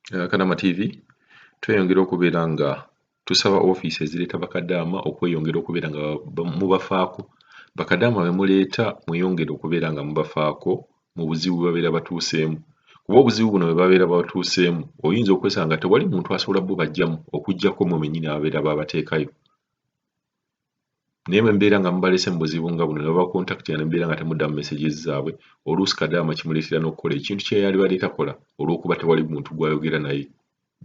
Kanama TV tweyongera okubeera nga tusaba ofiisi ezireeta bakadaama okweyongera okubeera nga mubafaako. Bakadaama be muleeta mweyongere okubeera nga mubafaako mu buzibu bwe babeera batuuseemu. Kuba obuzibu buno bwe babeera batuuseemu oyinza okwesanga nga tewali muntu asobola bubagyamu okuggyako mmwe bennyini ababeera babateekayo. Naye bwe mubeera nga mubaleese mu buzibu nga buno ne babakontakitira ne mubeera nga temudda mu messages zaabwe, oluusi kadaama kimuleetera n'okukola ekintu kye yalibadde takola olw'okuba tewali muntu gw'ayogera naye.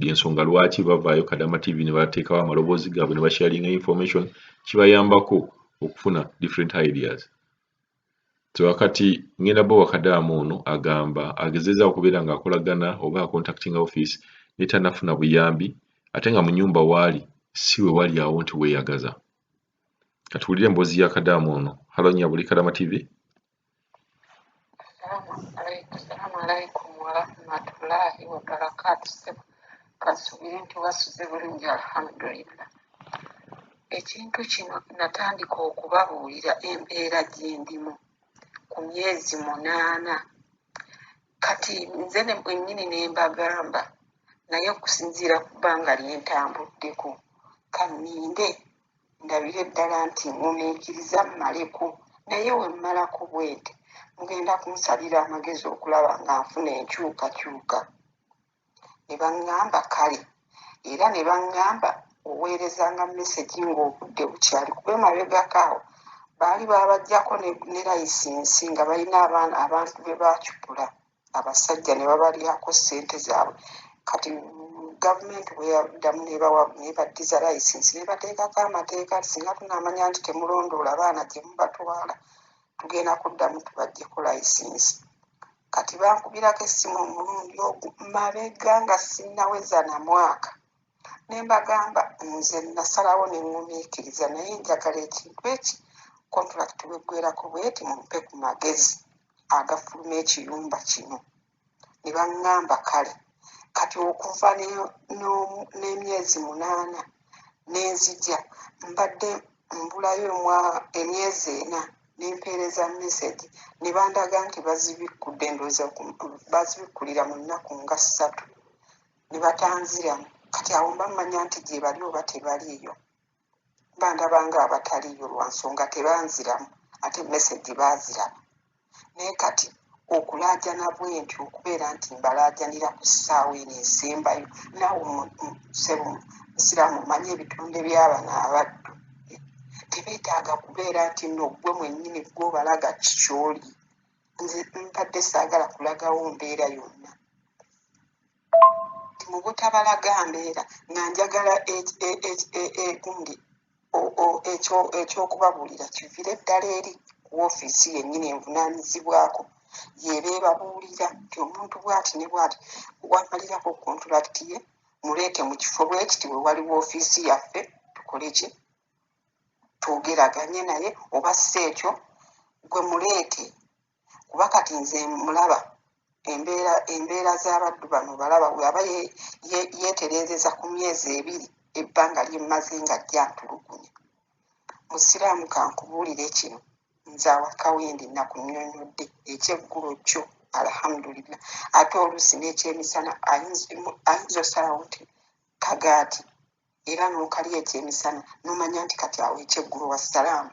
Y'ensonga lwaki bavaayo Kadaama TV ne bateekawo amaloboozi gaabwe ne basharinga information, kibayambako okufuna different ideas. So wakati ngenda Bowa Kadaama ono agamba agezezza okubeera ng'akolagana oba akontactinga office ne tannafuna buyambi ate nga mu nnyumba waali si we wali awo nti weeyagaza. Katuwulire emboozi ya Kadaama ono. Halo nnyabuli Kadaama TV. Assalamu alaikum warahmatullahi wabarakatuh. Kasubire nti wasuze bulungi alhamdulillah. Ekintu kino natandika okubabuulira embeera gye ndimu ku myezi 8. Kati nze mwennyini ne mbagamba naye okusinziira ku bbanga lye ntambuddeko kanninde ndabire ddala nti mumiikiriza mmaleko, naye we mmalako bwete mugenda kunsalira amagezi okulaba nga nfuna enkyukakyuka. Ne baŋŋamba kale era ne baŋŋamba oweerezanga message ng'obudde bukyali, kuba emabegako awo baali babaggyako ne layisinsi nga balina abantu be bakyupula abasajja ne babalyako ssente zaabwe. Kati gavumenti bwe yaddamu nebaddiza layisinsi ne bateekako amateeka singa tunaamanya nti temulondoola baana gye mubatwala tugenda kuddamu tubaggyeko layisinsi. Kati bankubirako essimu omulundi ogwo mabega nga sinnaweza na mwaka. Ne mbagamba nze nasalawo ne ngumiikiriza naye njagala ekintu eki kontulakiti bweggwerako bweti mumpe ku magezi agafuluma ekiyumba kino. Ne baŋŋamba kale kati okuva n'emyezi 8 n'enzija mbadde mbulayo emyezi 4 nempeereza message ne bandaga nti bazibikudde, ndowooza bazibikkulira mu nnaku nga 3 ne batanziramu. Kati awo mba mmanya nti gye bali oba tebaliiyo, bandabanga abataliiyo lwa nsonga tebanziramu ate message baaziraba. Naye kati okulaajana bwe nti okubeera nti mbalaajanira ku ssaawa eno esembayo, naawe musiraamu omanye ebitonde by'abano abaddu tebeetaaga kubeera nti nno ggwe mwennyini gw'obalaga kikyoli. Nze mpadde saagala kulagawo mbeera yonna. Mu butabalaga mbeera nga njagala gundi ekyokubabuulira kiviire ddala eri ku woofiisi yennyini envunaanyizibwako yeeba ebabuulira nti omuntu bw'ati ne bw'ati wamalirako kontulakiti ye muleete mu kifo bwe kiti we wali woofiisi yaffe tukole ki twogeraganye naye oba si ekyo gwe muleete. Kuba kati nze mulaba embeera z'abaddu bano balaba bw'aba yeetereezeza ku myezi 2 ebbanga lyemmaze nga jjantulugunya. Musiraamu kankubuulire kino, nze awaka wendi nakunnyonnyodde ekyeggulo kyo alhamdulillah, ate oluusi n'ekyemisana ayinza osalawo nti kagaati era n'okali ekyemisana n'omanya nti kati awo ekyeggulo wassalaamu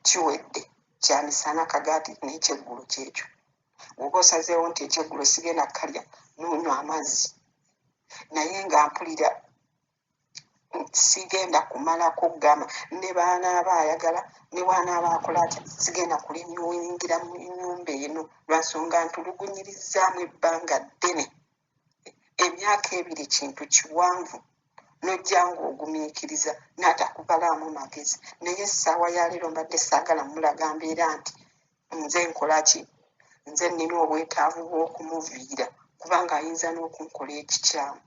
kiwedde, kyamisana kagaati n'ekyeggulo kyekyo. Bw'oba osazeewo nti ekyeggulo sigenda kkalya n'onywa amazzi, naye nga mpulira sigenda kumalako gama ne baanaaba ayagala ne bwanaaba akola atya sigenda kulinyingira mu nnyumba eno lwa nsonga ntulugunyirizzaamu ebbanga ddene. Emyaka 2 kintu kiwanvu n'ojja ng'ogumiikiriza n'atakubalaamu magezi. Naye essaawa ya leero mbadde saagala mulaga mbeera nti nze nkola ki, nze nnina obwetaavu bw'okumuviira kubanga ayinza n'okunkola ekikyamu.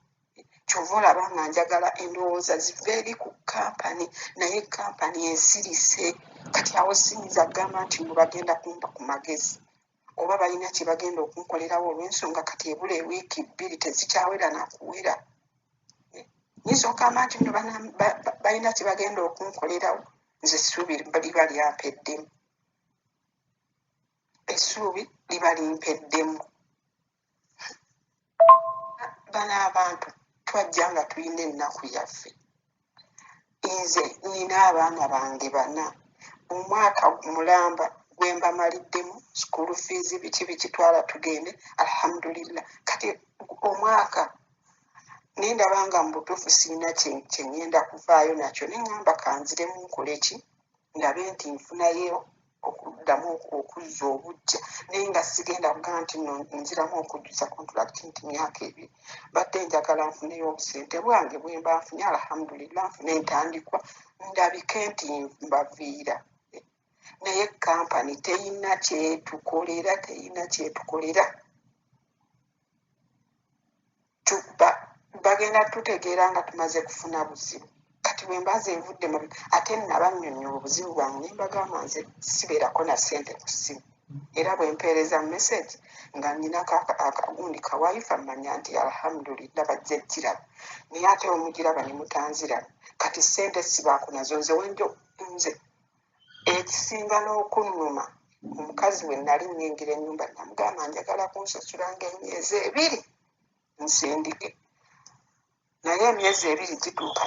Kyova olaba nga njagala endowooza zive eri ku kampani, naye kampani esirise. Kati awo siyinza kugamba nti mbu bagenda kumpa ku magezi oba balina kye bagenda okunkolerawo olw'ensonga kati ebula ewiiki 2 tezikyawera nakuwera. Nyinza okugamba nti nno balina kye bagenda okunkolerawo, nze essuubi liba lyampeddemu. Essuubi liba limpeddemu. bano abantu twajja nga tulina ennaku yaffe. Nze nina abaana bange bana, omwaka mulamba gwe mbamaliddemu school fees biki twala tugende, alhamdulillah. Kati omwaka nendaba nga mu butuufu sirina kye ngenda kuvaayo nakyo, ne ŋŋamba kanziremu nkole ki, ndabe nti nfunayo okuddamu okuzza obujja, naye nga sigenda kugamba nti nno nziramu okujjuza contract nti myaka ebiri. Badde njagala nfuneyo obusente bwange bwe mba nfunye, alhamdulillah, nfune entandikwa, ndabike nti mbaviira. Naye kampani terina kyetukolera. Bagenda tutegeera nga tumaze kufuna buzibu. Kati bwe mbaze envudde mu ate nabannyonnyola obuzibu bwange ne mbagamba nze sibeerako na ssente ku ssimu. Era bwe mpeereza message nga nnyinako akagundi kawaifa mmanya nti alhamdulillah bajja giraba. Naye ate omugiraba ne mutanziraba. Kati ssente sibaako nazo nze ekisinga n'okunnuma, omukazi we nali nnyingira ennyumba namugamba njagala kunsasulanga emyezi 2 nsindike. Naye emyezi 2 gituuka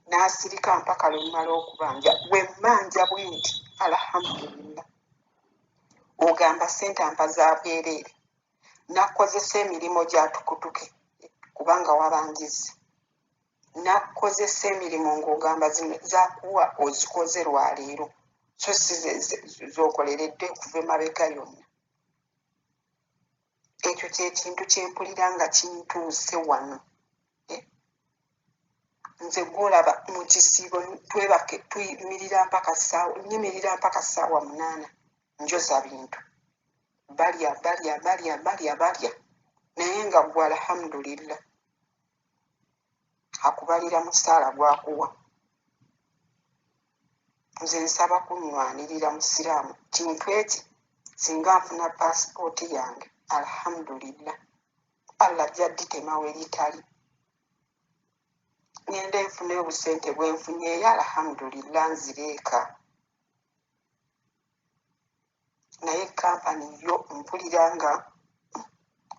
n'asirika mpaka lwe mmala okubanja. Bwe mmanja bwe nti alhamdulillah, ogamba ssente ampa za bwereere. Nakozesa emirimu gya tukutuke kubanga wabangize. Nakozesa emirimu ng'ogamba zakuwa ozikoze lwaleero, so si z'okoleredde okuva emabega yonna. Ekyo kyekintu kyempulira nga kintuuse wano. Nze gwolaba mu kisiibo twebake nyimirira mpaka ssaawa 8 njoza bintu. Balya. Naye nga gwe alhamdulillah akubalira musaala gwakuwa. Nze nsaba kunnywanirira musiraamu kintu eki singa nfuna paasipooti yange alhamdulillah, Allah gy'additema we litali. Ngende nfune obusente bwe nfunyeeyo alhamdulillah nzireeka. Naye kampani yo mpulira nga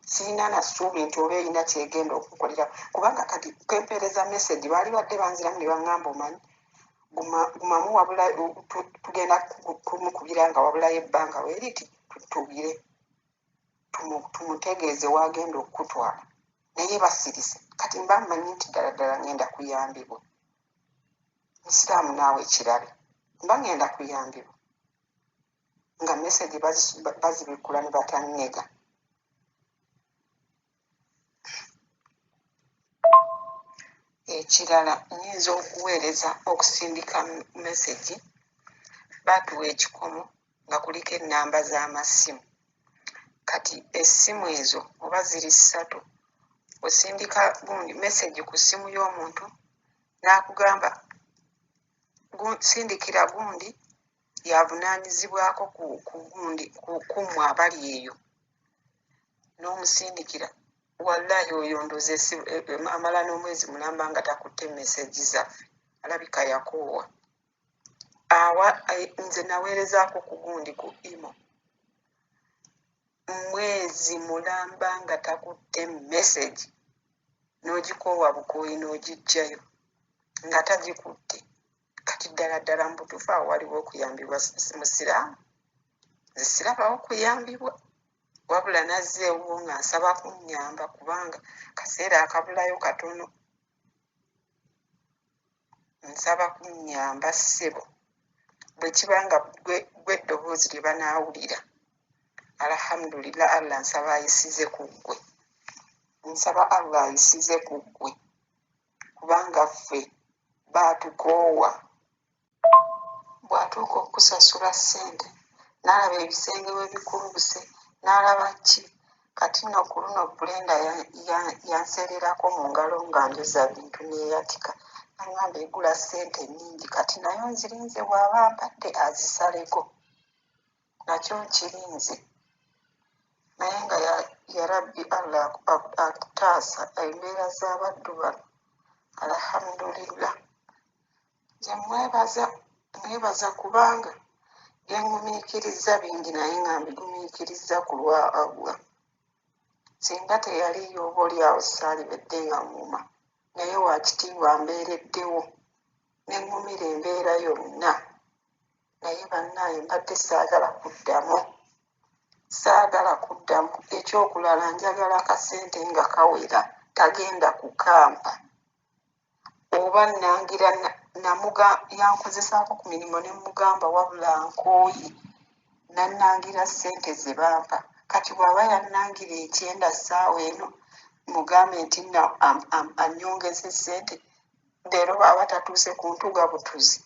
sirina na ssuubi nti oba erina kyegenda okukolera, kubanga kati kempeereza message baali badde banziramu ne baŋŋamba omanyi gumamu wabula tugenda kumukubira nga wabulayo ebbanga weeriti tutubire tumutegeeze wagenda okutwala. Naye basirise kati mba mmanyi nti ddala ngenda kuyambibwa. Musiraamu naawe kirabe, mba ngenda kuyambibwa nga message bazibikula ne batannega. Ekirala nnyinza okuweereza okusindika message, baatuwa ekikomo nga kuliko ennamba z'amasimu. Kati essimu ezo oba ziri 3, osindika gundi message ku ssimu y'omuntu n'akugamba sindikira gundi yavunaanyizibwako ku gundi kummwe abali eyo, n'omusindikira. Wallahi oyo ndoze amala n'omwezi mulamba nga takutte message zaffe, alabika yakoowa. Nze naweerezaako ku gundi ku imo, mwezi mulamba nga takutte message, n'ogikoowa bukooyi n'ogiggyayo nga tagikutte. Kati ddala mu butuufu awo waliwo okuyambibwa musiraamu? Nze sirabawo kuyambibwa, wabula nazzeewo nga nsaba kunnyamba kubanga kaseera akabulayo katono. Nsaba kunnyamba ssebo, bwe kiba nga gwe eddoboozi lye banaawulira alhamdulillah, Allah nsaba ayisize ku ggwe, kubanga ffe baatukoowa. Bw'atuuka okusasula ssente n'alaba ebisenge we bikulubuse n'alaba ki. Kati nno ku luno Brenda yansererako mu ngalo nga njoza bintu neeyatika, aŋŋamba egula ssente nnyingi, kati nayo nzirinze bw'aba mpadde azisaleko, nakyo nkirinze. Naye nga ya Rabbi Allah akutaasa embeera z'abaddu bano alhamdulillah. Nze mwebaza kubanga byengumiikiriza bingi naye nga mbigumiikiriza ku lwa Allah. singa teyaliyo oba oliawo saalibedde nga ŋŋuma naye wakitiibwa mbeereddewo ne ŋŋumira embeera yonna naye bannaaye mbadde saagala kuddamu ekyokulala njagala akasente nga kawera tagenda kukampa oba nangira yankozesaako ku mirimu ne mugamba wabula nkooye nannangira ssente ze bampa kati bw'aba yannangira 9 ssaawa eno mugambe nti annyongeze ssente leero baba tatuuse ku ntuga butuzi